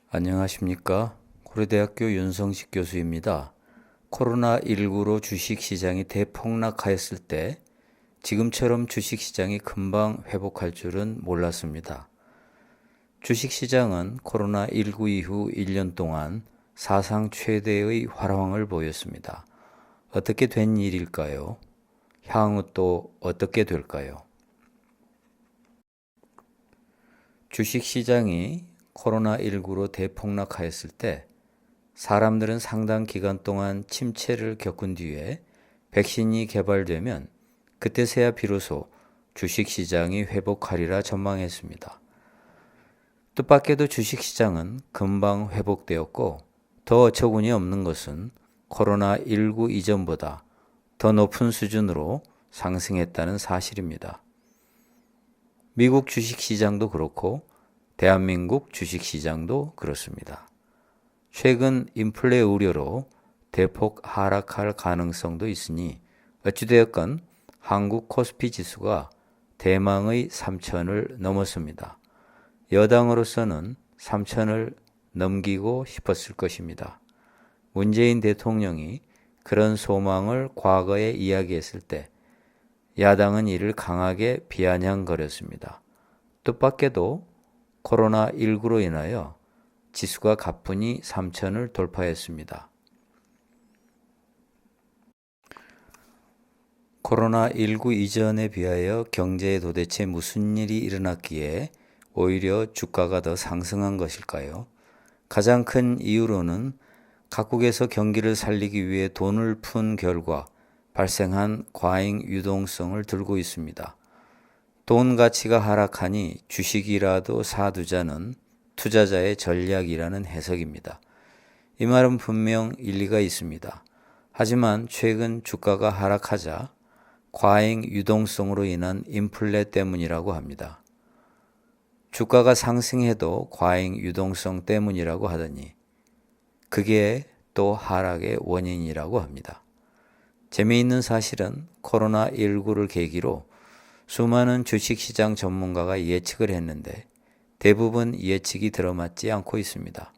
안녕하십니까. 고려대학교 윤성식 교수입니다. 코로나19로 주식시장이 대폭락하였을 때 지금처럼 주식시장이 금방 회복할 줄은 몰랐습니다. 주식시장은 코로나19 이후 1년 동안 사상 최대의 활황을 보였습니다. 어떻게 된 일일까요? 향후 또 어떻게 될까요? 주식시장이 코로나19로 대폭락하였을 때 사람들은 상당 기간 동안 침체를 겪은 뒤에 백신이 개발되면 그때서야 비로소 주식시장이 회복하리라 전망했습니다. 뜻밖에도 주식시장은 금방 회복되었고 더 어처구니 없는 것은 코로나19 이전보다 더 높은 수준으로 상승했다는 사실입니다. 미국 주식시장도 그렇고 대한민국 주식시장도 그렇습니다. 최근 인플레 우려로 대폭 하락할 가능성도 있으니 어찌되었건 한국 코스피 지수가 대망의 3천을 넘었습니다. 여당으로서는 3천을 넘기고 싶었을 것입니다. 문재인 대통령이 그런 소망을 과거에 이야기했을 때 야당은 이를 강하게 비아냥거렸습니다. 뜻밖에도 코로나19로 인하여 지수가 가뿐히 3천을 돌파했습니다. 코로나19 이전에 비하여 경제에 도대체 무슨 일이 일어났기에 오히려 주가가 더 상승한 것일까요? 가장 큰 이유로는 각국에서 경기를 살리기 위해 돈을 푼 결과 발생한 과잉 유동성을 들고 있습니다. 돈 가치가 하락하니 주식이라도 사두자는 투자자의 전략이라는 해석입니다. 이 말은 분명 일리가 있습니다. 하지만 최근 주가가 하락하자 과잉 유동성으로 인한 인플레 때문이라고 합니다. 주가가 상승해도 과잉 유동성 때문이라고 하더니 그게 또 하락의 원인이라고 합니다. 재미있는 사실은 코로나19를 계기로 수많은 주식시장 전문가가 예측을 했는데 대부분 예측이 들어맞지 않고 있습니다.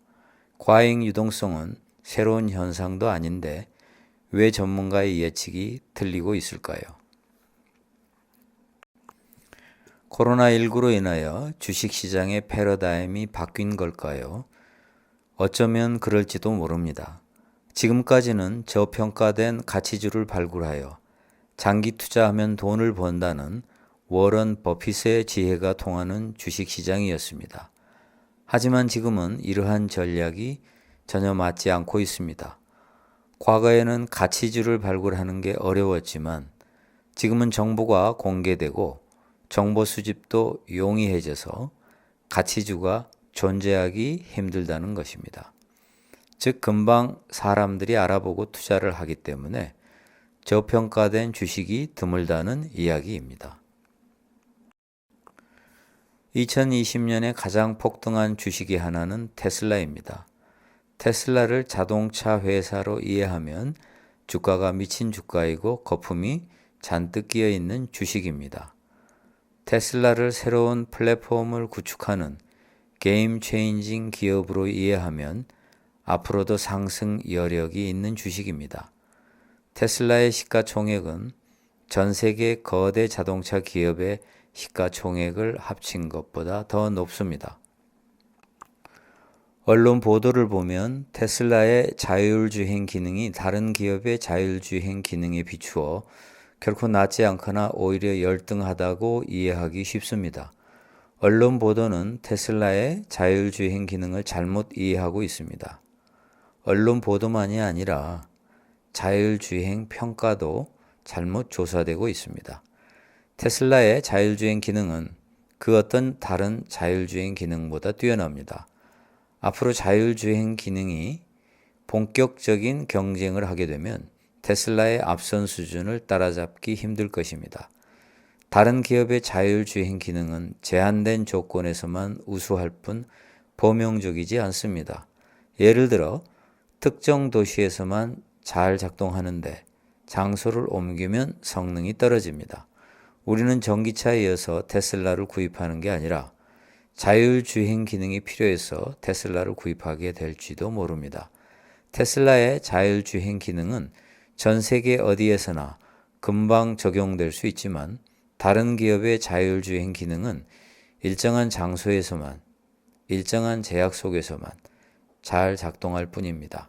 과잉 유동성은 새로운 현상도 아닌데 왜 전문가의 예측이 틀리고 있을까요? 코로나19로 인하여 주식시장의 패러다임이 바뀐 걸까요? 어쩌면 그럴지도 모릅니다. 지금까지는 저평가된 가치주를 발굴하여 장기 투자하면 돈을 번다는 워런 버핏의 지혜가 통하는 주식시장이었습니다. 하지만 지금은 이러한 전략이 전혀 맞지 않고 있습니다. 과거에는 가치주를 발굴하는 게 어려웠지만 지금은 정보가 공개되고 정보 수집도 용이해져서 가치주가 존재하기 힘들다는 것입니다. 즉 금방 사람들이 알아보고 투자를 하기 때문에 저평가된 주식이 드물다는 이야기입니다. 2020년에 가장 폭등한 주식의 하나는 테슬라입니다. 테슬라를 자동차 회사로 이해하면 주가가 미친 주가이고 거품이 잔뜩 끼어 있는 주식입니다. 테슬라를 새로운 플랫폼을 구축하는 게임 체인징 기업으로 이해하면 앞으로도 상승 여력이 있는 주식입니다. 테슬라의 시가총액은 전 세계 거대 자동차 기업의 시가총액을 합친 것보다 더 높습니다. 언론 보도를 보면 테슬라의 자율주행 기능이 다른 기업의 자율주행 기능에 비추어 결코 낮지 않거나 오히려 열등하다고 이해하기 쉽습니다. 언론 보도는 테슬라의 자율주행 기능을 잘못 이해하고 있습니다. 언론 보도만이 아니라 자율주행 평가도 잘못 조사되고 있습니다. 테슬라의 자율주행 기능은 그 어떤 다른 자율주행 기능보다 뛰어납니다. 앞으로 자율주행 기능이 본격적인 경쟁을 하게 되면 테슬라의 앞선 수준을 따라잡기 힘들 것입니다. 다른 기업의 자율주행 기능은 제한된 조건에서만 우수할 뿐 범용적이지 않습니다. 예를 들어 특정 도시에서만 잘 작동하는데 장소를 옮기면 성능이 떨어집니다. 우리는 전기차에 이어서 테슬라를 구입하는 게 아니라 자율주행 기능이 필요해서 테슬라를 구입하게 될지도 모릅니다. 테슬라의 자율주행 기능은 전 세계 어디에서나 금방 적용될 수 있지만 다른 기업의 자율주행 기능은 일정한 장소에서만, 일정한 제약 속에서만 잘 작동할 뿐입니다.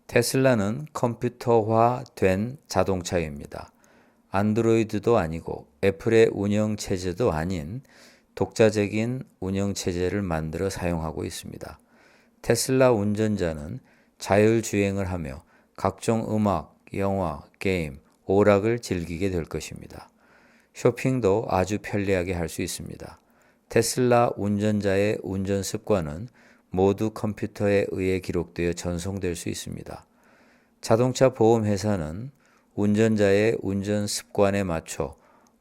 테슬라는 컴퓨터화된 자동차입니다. 안드로이드도 아니고 애플의 운영체제도 아닌 독자적인 운영체제를 만들어 사용하고 있습니다. 테슬라 운전자는 자율주행을 하며 각종 음악, 영화, 게임, 오락을 즐기게 될 것입니다. 쇼핑도 아주 편리하게 할 수 있습니다. 테슬라 운전자의 운전 습관은 모두 컴퓨터에 의해 기록되어 전송될 수 있습니다. 자동차 보험 회사는 운전자의 운전 습관에 맞춰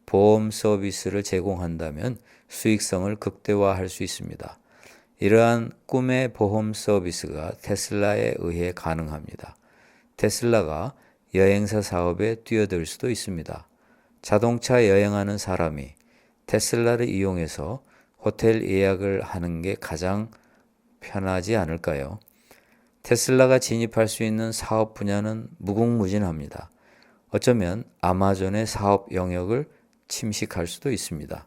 보험 서비스를 제공한다면 수익성을 극대화할 수 있습니다. 이러한 꿈의 보험 서비스가 테슬라에 의해 가능합니다. 테슬라가 여행사 사업에 뛰어들 수도 있습니다. 자동차 여행하는 사람이 테슬라를 이용해서 호텔 예약을 하는 게 가장 편하지 않을까요? 테슬라가 진입할 수 있는 사업 분야는 무궁무진합니다. 어쩌면 아마존의 사업 영역을 침식할 수도 있습니다.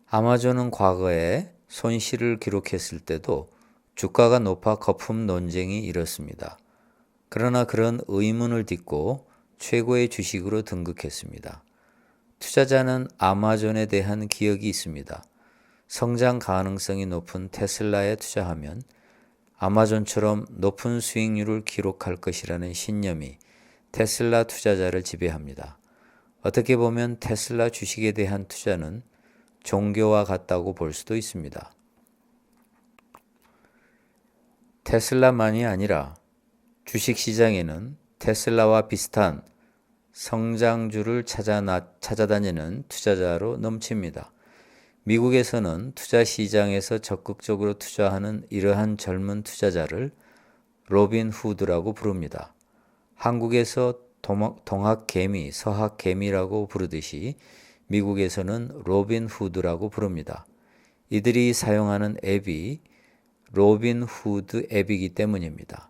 아마존은 과거에 손실을 기록했을 때도 주가가 높아 거품 논쟁이 일었습니다. 그러나 그런 의문을 딛고 최고의 주식으로 등극했습니다. 투자자는 아마존에 대한 기억이 있습니다. 성장 가능성이 높은 테슬라에 투자하면 아마존처럼 높은 수익률을 기록할 것이라는 신념이 테슬라 투자자를 지배합니다. 어떻게 보면 테슬라 주식에 대한 투자는 종교와 같다고 볼 수도 있습니다. 테슬라만이 아니라 주식시장에는 테슬라와 비슷한 성장주를 찾아다니는 투자자로 넘칩니다. 미국에서는 투자 시장에서 적극적으로 투자하는 이러한 젊은 투자자를 로빈 후드라고 부릅니다. 한국에서 동학개미, 서학개미라고 부르듯이 미국에서는 로빈 후드라고 부릅니다. 이들이 사용하는 앱이 로빈 후드 앱이기 때문입니다.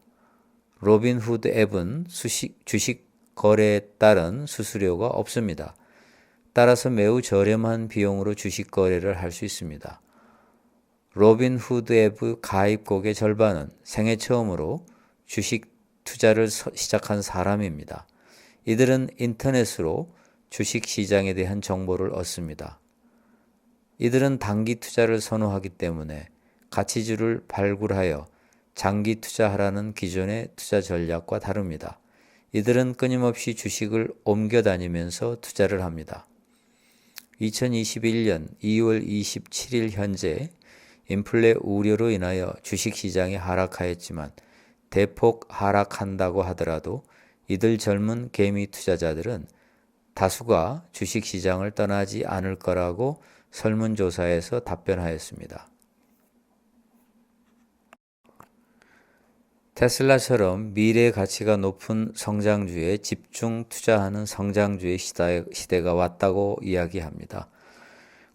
로빈 후드 앱은 주식 거래에 따른 수수료가 없습니다. 따라서 매우 저렴한 비용으로 주식 거래를 할 수 있습니다. 로빈 후드 앱의 가입국의 절반은 생애 처음으로 주식 투자를 시작한 사람입니다. 이들은 인터넷으로 주식 시장에 대한 정보를 얻습니다. 이들은 단기 투자를 선호하기 때문에 가치주를 발굴하여 장기 투자하라는 기존의 투자 전략과 다릅니다. 이들은 끊임없이 주식을 옮겨 다니면서 투자를 합니다. 2021년 2월 27일 현재 인플레 우려로 인하여 주식시장이 하락하였지만 대폭 하락한다고 하더라도 이들 젊은 개미 투자자들은 다수가 주식시장을 떠나지 않을 거라고 설문조사에서 답변하였습니다. 테슬라처럼 미래 가치가 높은 성장주에 집중 투자하는 성장주의 시대가 왔다고 이야기합니다.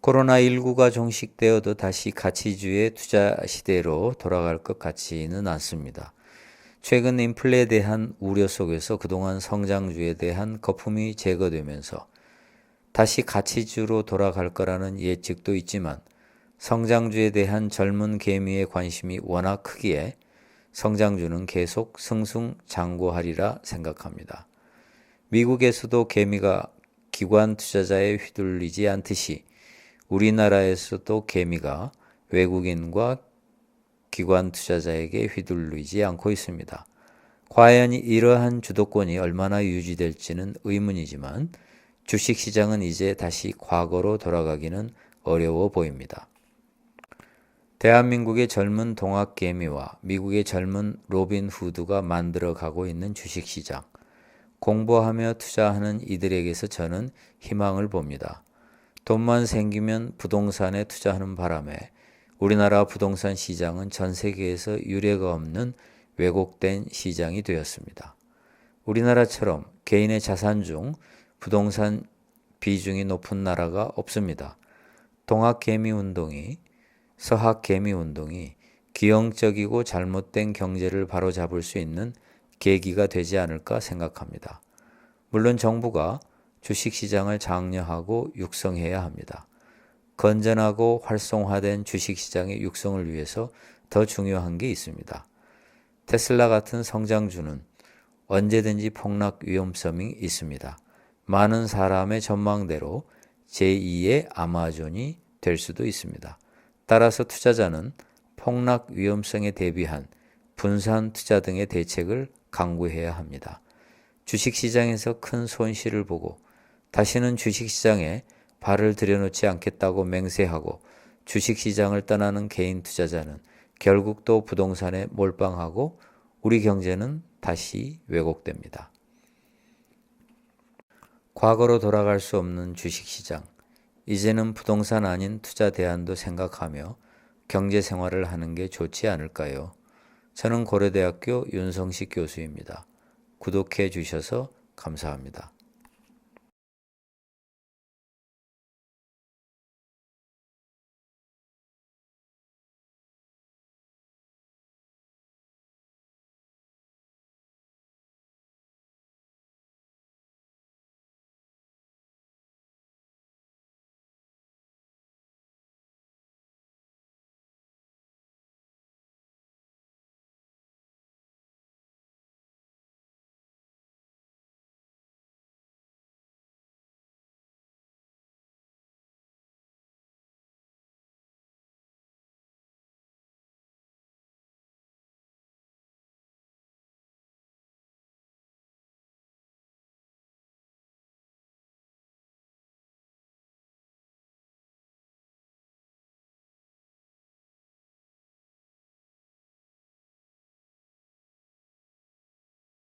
코로나19가 종식되어도 다시 가치주의 투자 시대로 돌아갈 것 같지는 않습니다. 최근 인플레에 대한 우려 속에서 그동안 성장주에 대한 거품이 제거되면서 다시 가치주로 돌아갈 거라는 예측도 있지만 성장주에 대한 젊은 개미의 관심이 워낙 크기에 성장주는 계속 승승장구하리라 생각합니다. 미국에서도 개미가 기관 투자자에 휘둘리지 않듯이 우리나라에서도 개미가 외국인과 기관 투자자에게 휘둘리지 않고 있습니다. 과연 이러한 주도권이 얼마나 유지될지는 의문이지만 주식시장은 이제 다시 과거로 돌아가기는 어려워 보입니다. 대한민국의 젊은 동학개미와 미국의 젊은 로빈 후드가 만들어가고 있는 주식시장. 공부하며 투자하는 이들에게서 저는 희망을 봅니다. 돈만 생기면 부동산에 투자하는 바람에 우리나라 부동산 시장은 전 세계에서 유례가 없는 왜곡된 시장이 되었습니다. 우리나라처럼 개인의 자산 중 부동산 비중이 높은 나라가 없습니다. 동학개미운동이 서학개미운동이 기형적이고 잘못된 경제를 바로잡을 수 있는 계기가 되지 않을까 생각합니다. 물론 정부가 주식시장을 장려하고 육성해야 합니다. 건전하고 활성화된 주식시장의 육성을 위해서 더 중요한 게 있습니다. 테슬라 같은 성장주는 언제든지 폭락 위험성이 있습니다. 많은 사람의 전망대로 제2의 아마존이 될 수도 있습니다. 따라서 투자자는 폭락 위험성에 대비한 분산 투자 등의 대책을 강구해야 합니다. 주식시장에서 큰 손실을 보고 다시는 주식시장에 발을 들여놓지 않겠다고 맹세하고 주식시장을 떠나는 개인 투자자는 결국 또 부동산에 몰빵하고 우리 경제는 다시 왜곡됩니다. 과거로 돌아갈 수 없는 주식시장, 이제는 부동산 아닌 투자 대안도 생각하며 경제 생활을 하는 게 좋지 않을까요? 저는 고려대학교 윤성식 교수입니다. 구독해 주셔서 감사합니다.